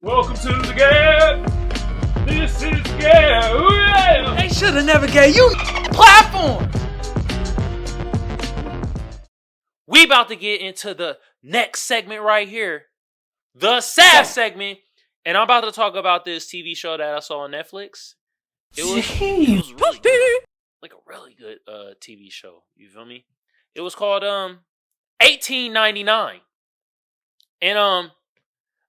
Welcome to the G.A.B. This is G.A.B. They should have never gave you platform. We about to get into the next segment right here, the SAF segment, and I'm about to talk about this TV show that I saw on Netflix. It was really good. Like a really good TV show. You feel me? It was called 1899, and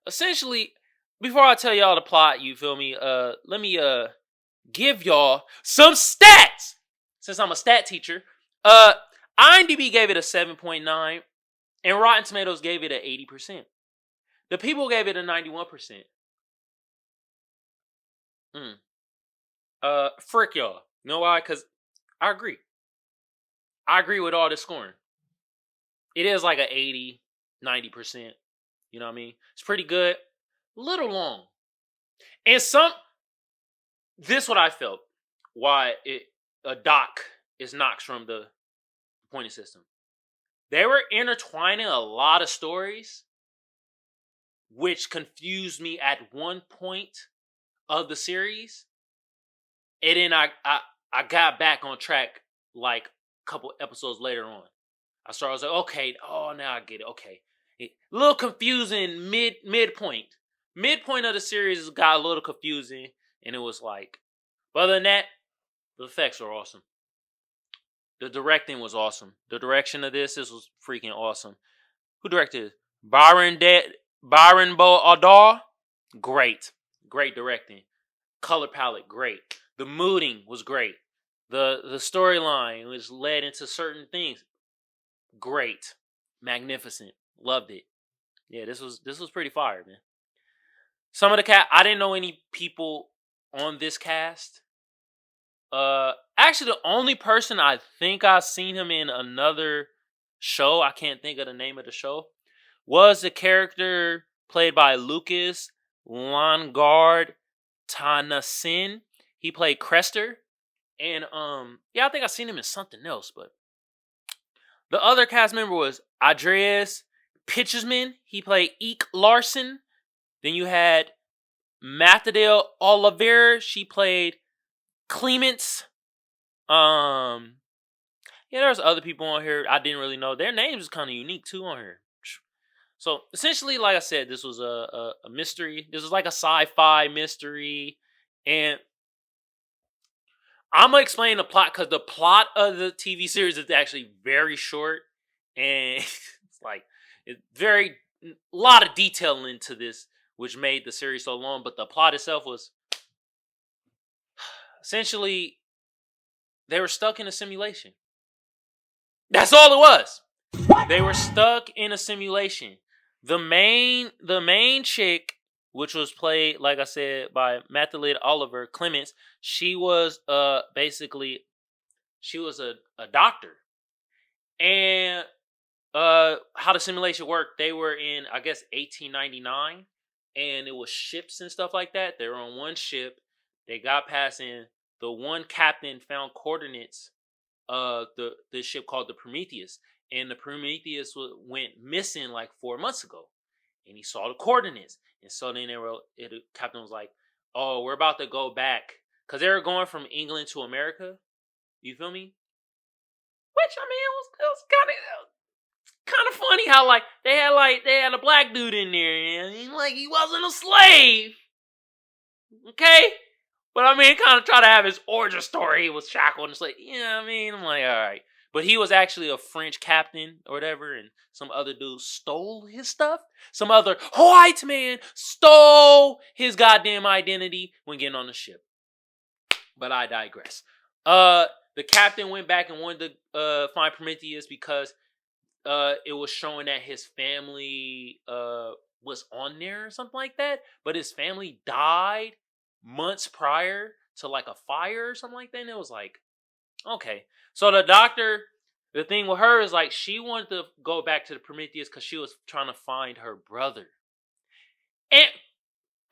essentially, before I tell y'all the plot, you feel me? Let me give y'all some stats. Since I'm a stat teacher, IMDb gave it a 7.9, and Rotten Tomatoes gave it an 80%. The people gave it a 91%. Frick y'all. You know why? Because I agree. I agree with all this scoring. It is like an 80, 90%. You know what I mean? It's pretty good. Little long. And this what I felt. Why a doc is knocked from the pointing system. They were intertwining a lot of stories, which confused me at one point of the series. And then I got back on track like a couple episodes later on. I was like, okay, now I get it. Okay. A little confusing midpoint. Midpoint of the series got a little confusing, and it was like, but other than that, the effects were awesome. The directing was awesome. The direction of this was freaking awesome. Who directed it? Byron Bo Adar? Great directing. Color palette, great. The mooding was great. The storyline was led into certain things. Great. Magnificent. Loved it. Yeah, this was pretty fire, man. Some of the cast, I didn't know any people on this cast. Actually, the only person I think I've seen him in another show, I can't think of the name of the show, was the character played by Lucas Longard Tanasin. He played Crester. And I think I've seen him in something else, but the other cast member was Andreas Pitchesman. He played Eek Larson. Then you had Mathilde Oliver. She played Clements. There's other people on here I didn't really know. Their names is kind of unique too on here. So essentially, like I said, this was a mystery. This was like a sci-fi mystery, and I'm gonna explain the plot because the plot of the TV series is actually very short, and it's like a lot of detail into this, which made the series so long. But the plot itself was essentially they were stuck in a simulation. That's all it was. They were stuck in a simulation. The main chick, which was played, like I said, by Mathilde Oliver Clements, she was basically a doctor. And how the simulation worked, they were in, I guess, 1899, and it was ships and stuff like that. They were on one ship. They got past, and the one captain found coordinates of the ship called the Prometheus, and the Prometheus went missing like 4 months ago, and he saw the coordinates, and so then the captain was like, "Oh, we're about to go back," because they were going from England to America. You feel me? Which, I mean, it was kind of funny how they had a black dude in there, and he wasn't a slave, okay? But I mean, kind of try to have his origin story. He was shackled and slave. You know what I mean? I'm like, all right, but he was actually a French captain or whatever, and some other dude stole his stuff. Some other white man stole his goddamn identity when getting on the ship. But I digress. The captain went back and wanted to find Prometheus because it was showing that his family was on there or something like that. But his family died months prior to like a fire or something like that. And it was like, okay. So the doctor, the thing with her is like she wanted to go back to the Prometheus because she was trying to find her brother. And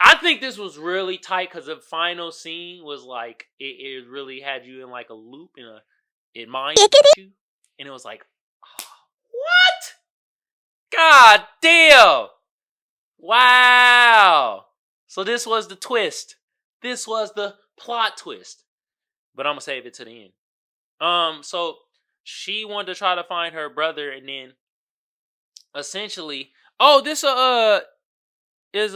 I think this was really tight because the final scene was like it really had you in like a loop, it mind you, and it was like, what? God damn! Wow! So this was the twist. This was the plot twist. But I'm gonna save it to the end. So she wanted to try to find her brother, and then essentially, this is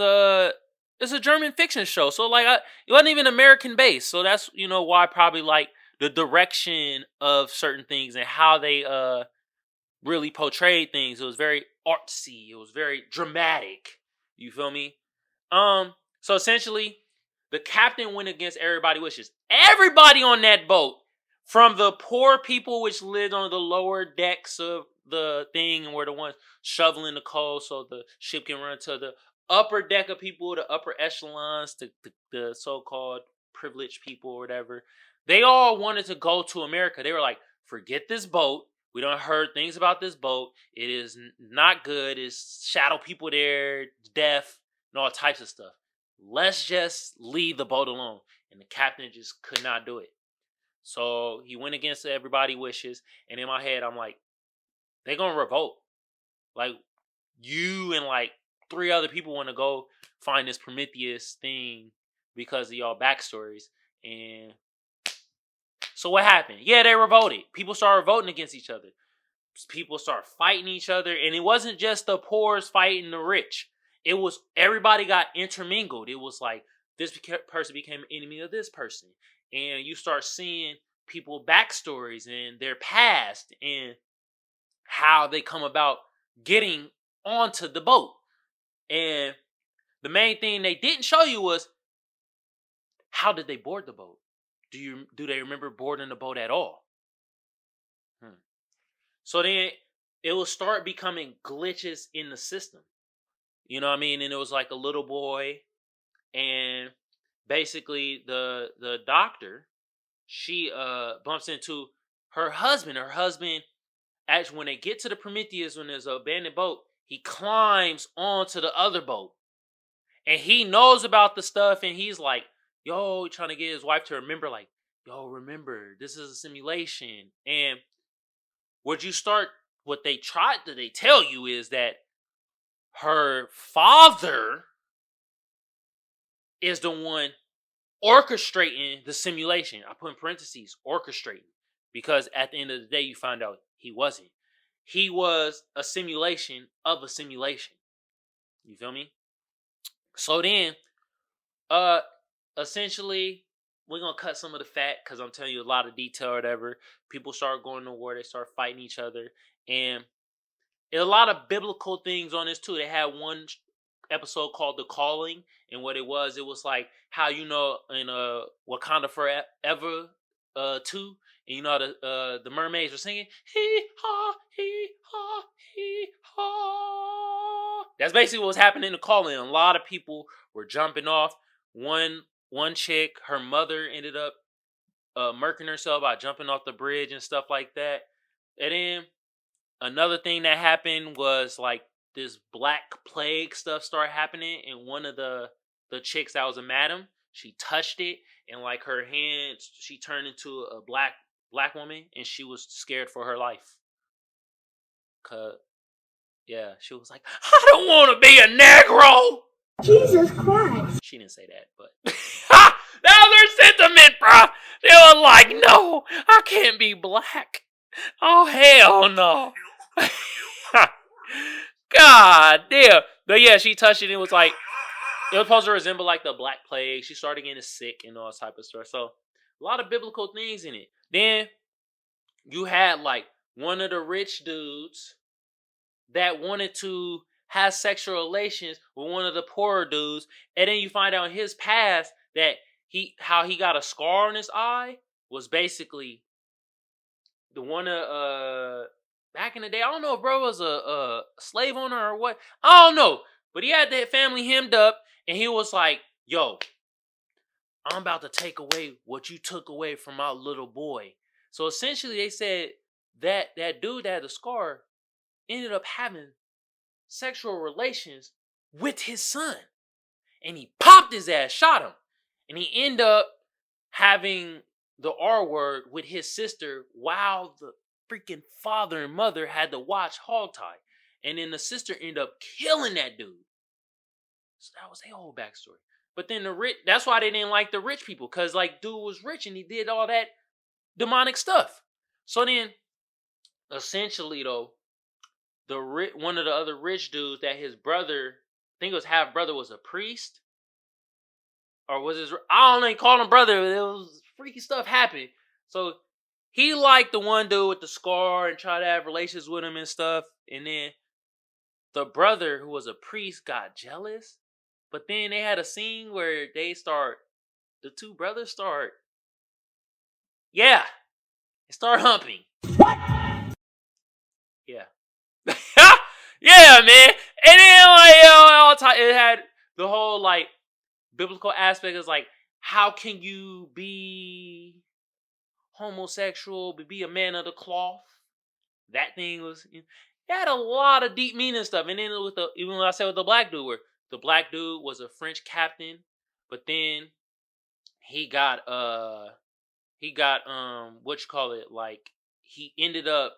a it's a German fiction show. So like, it wasn't even American based. So that's why probably like the direction of certain things and how they really portrayed things. It was very artsy. It was very dramatic. You feel me? So essentially, the captain went against everybody's wishes. Everybody on that boat, from the poor people which lived on the lower decks of the thing and were the ones shoveling the coal so the ship can run, to the upper deck of people, the upper echelons, the so-called privileged people or whatever. They all wanted to go to America. They were like, forget this boat. We don't heard things about this boat. It is not good. It's shadow people there, death, and all types of stuff. Let's just leave the boat alone. And the captain just could not do it. So he went against everybody's wishes. And in my head, I'm like, they're going to revolt. Like, you and like 3 other people want to go find this Prometheus thing because of y'all backstories. And so what happened? Yeah, they revolted. People started revolting against each other. People started fighting each other. And it wasn't just the poor fighting the rich. It was everybody got intermingled. It was like this person became an enemy of this person. And you start seeing people backstories and their past and how they come about getting onto the boat. And the main thing they didn't show you was, how did they board the boat? Do they remember boarding the boat at all? So then it will start becoming glitches in the system. You know what I mean? And it was like a little boy, and basically the doctor, she bumps into her husband. Her husband, actually, when they get to the Prometheus, when there's an abandoned boat, he climbs onto the other boat. And he knows about the stuff, and he's like, yo, trying to get his wife to remember, like, yo, remember, this is a simulation. And what they tell you is that her father is the one orchestrating the simulation. I put in parentheses, orchestrating. Because at the end of the day, you find out he wasn't. He was a simulation of a simulation. You feel me? So then, essentially, we're going to cut some of the fat because I'm telling you a lot of detail or whatever. People start going to war. They start fighting each other. And there's a lot of biblical things on this too. They had one episode called The Calling. And what it was like how, in Wakanda Forever 2. And the mermaids were singing, hee ha, hee ha, hee ha. That's basically what was happening in The Calling. A lot of people were jumping off. One chick, her mother ended up murking herself by jumping off the bridge and stuff like that. And then another thing that happened was like this black plague stuff started happening, and one of the chicks that was a madam, she touched it, and like her hands, she turned into a black woman, and she was scared for her life. Yeah, she was like, I don't want to be a Negro. Jesus Christ. She didn't say that, but that was their sentiment, bro. They were like, no, I can't be black. Oh, hell no. God damn. But yeah, she touched it, and it was like, it was supposed to resemble like the Black Plague. She started getting sick and all type of stuff. So a lot of biblical things in it. Then you had like one of the rich dudes that wanted to have sexual relations with one of the poorer dudes, and then you find out in his past that how he got a scar on his eye was basically the one back in the day. I don't know if bro was a slave owner or what. I don't know, but he had that family hemmed up, and he was like, "Yo, I'm about to take away what you took away from my little boy." So essentially, they said that dude that had the scar ended up having sexual relations with his son. And he popped his ass, shot him. And he ended up having the R word with his sister while the freaking father and mother had to watch hogtie. And then the sister ended up killing that dude. So that was their whole backstory. But then that's why they didn't like the rich people. Because, like, dude was rich and he did all that demonic stuff. So then, essentially, though, one of the other rich dudes that his brother, I think it was half brother, was a priest. Or was his, I don't know, he called him brother. It was freaky stuff happened. So he liked the one dude with the scar and tried to have relations with him and stuff. And then the brother, who was a priest, got jealous. But then they had a scene where the two brothers start humping. Yeah. Yeah, man. And then, like, it had the whole, like, biblical aspect is like, how can you be homosexual but be a man of the cloth? That thing was, it had a lot of deep meaning stuff. And then even when I said with the black dude, where the black dude was a French captain, but then he got what you call it, like, he ended up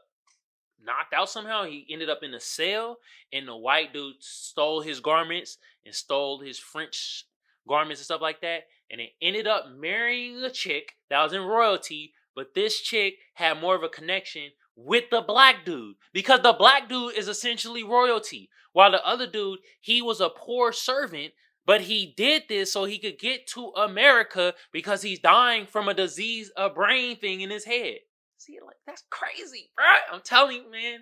knocked out somehow. He ended up in a cell, and the white dude stole his garments and stole his French garments and stuff like that. And they ended up marrying a chick that was in royalty, but this chick had more of a connection with the black dude because the black dude is essentially royalty, while the other dude, he was a poor servant, but he did this so he could get to America because he's dying from a disease, a brain thing in his head. See, like, that's crazy, bro. I'm telling you, man.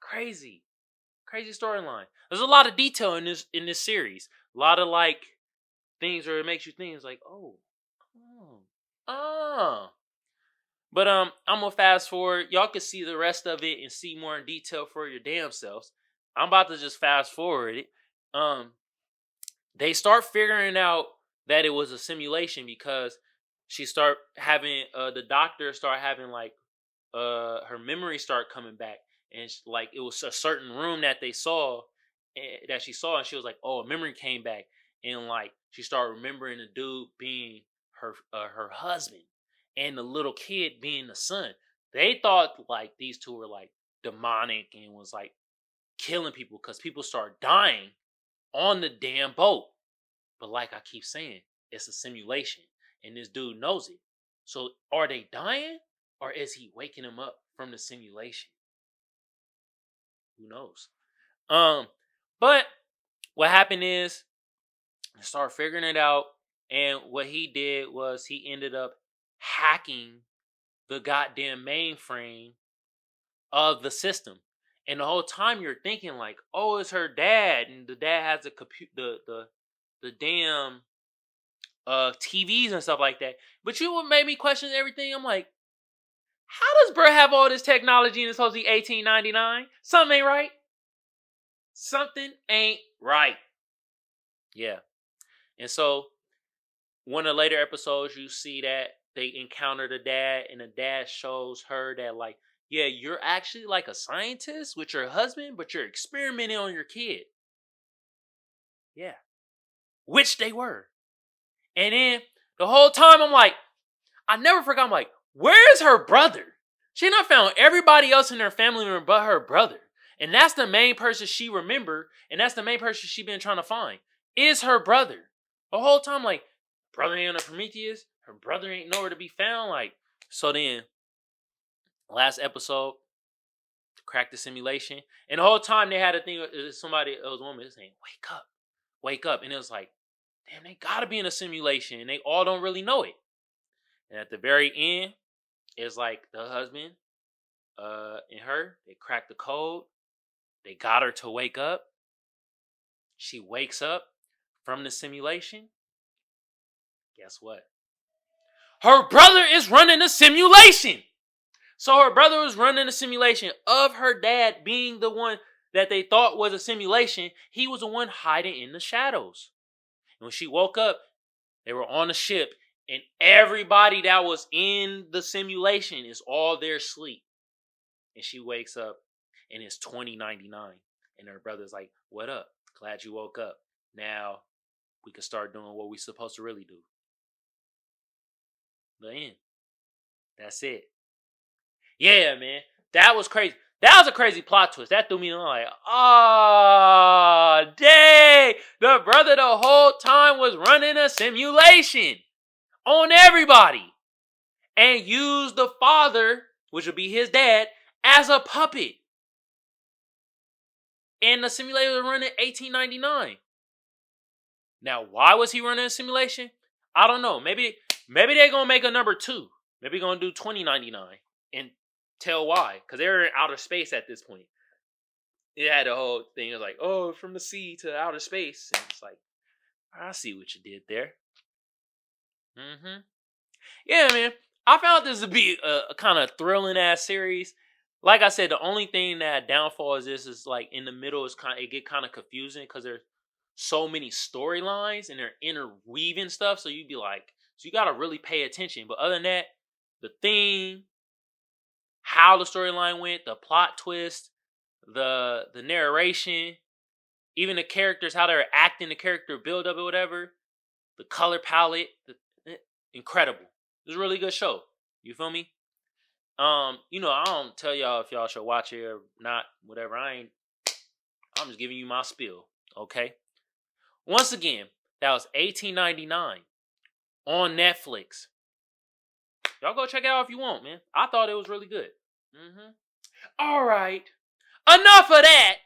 Crazy storyline. There's a lot of detail in this series. A lot of, like, things where it makes you think. It's like, oh. But I'm gonna fast forward. Y'all can see the rest of it and see more in detail for your damn selves. I'm about to just fast forward it. They start figuring out that it was a simulation because she start having the doctor start having, like, her memories start coming back, and like, it was a certain room that she saw, and she was like, oh, a memory came back, and, like, she started remembering the dude being her husband and the little kid being the son. They thought, like, these two were, like, demonic and was, like, killing people because people start dying on the damn boat. But like I keep saying, it's a simulation, and this dude knows it. So are they dying? Or is he waking him up from the simulation? Who knows? But what happened is, I started figuring it out, and what he did was he ended up hacking the goddamn mainframe of the system. And the whole time you're thinking, like, oh, it's her dad, and the dad has the damn TVs and stuff like that. But you would make me question everything. I'm like, how does bro have all this technology and it's supposed to be $18.99? Something ain't right. Something ain't right. Yeah. And so, one of the later episodes, you see that they encounter the dad, and the dad shows her that, like, yeah, you're actually like a scientist with your husband, but you're experimenting on your kid. Yeah. Which they were. And then, the whole time, I'm like, I never forgot, I'm like, where is her brother? She not found everybody else in her family member but her brother. And that's the main person she remembered. And that's the main person she been trying to find. Is her brother. The whole time, like, brother ain't on the Prometheus. Her brother ain't nowhere to be found. Like, so then, last episode, cracked the simulation. And the whole time they had a thing, it was a woman saying, wake up. Wake up. And it was like, damn, they gotta be in a simulation. And they all don't really know it. And at the very end, it's like the husband and her, they cracked the code. They got her to wake up. She wakes up from the simulation. Guess what? Her brother is running a simulation. So her brother was running a simulation of her dad being the one that they thought was a simulation. He was the one hiding in the shadows. And when she woke up, they were on a ship. And everybody that was in the simulation is all there asleep. And she wakes up and it's $20.99. And her brother's like, what up? Glad you woke up. Now we can start doing what we supposed to really do. The end. That's it. Yeah, man. That was crazy. That was a crazy plot twist. That threw me on like, oh, dang. The brother the whole time was running a simulation on everybody. And used the father, which would be his dad, as a puppet. And the simulator was running 1899. Now, why was he running a simulation? I don't know. Maybe they're going to make a number 2. Maybe going to do 2099 and tell why. Because they're in outer space at this point. It had the whole thing. It was like, oh, from the sea to outer space. And it's like, I see what you did there. Mm-hmm. Yeah, man. I found this to be a kind of thrilling ass series. Like I said, the only thing that downfall is this is like in the middle is it get kind of confusing because there's so many storylines and they're interweaving stuff. So you'd be like, so you gotta really pay attention. But other than that, the theme, how the storyline went, the plot twist, the narration, even the characters, how they're acting, the character build up or whatever, the color palette, incredible. It was a really good show. You feel me? You know, I don't tell y'all if y'all should watch it or not, whatever. I'm just giving you my spiel, okay? Once again, that was $18.99 on Netflix. Y'all go check it out if you want, man. I thought it was really good. All right. Enough of that.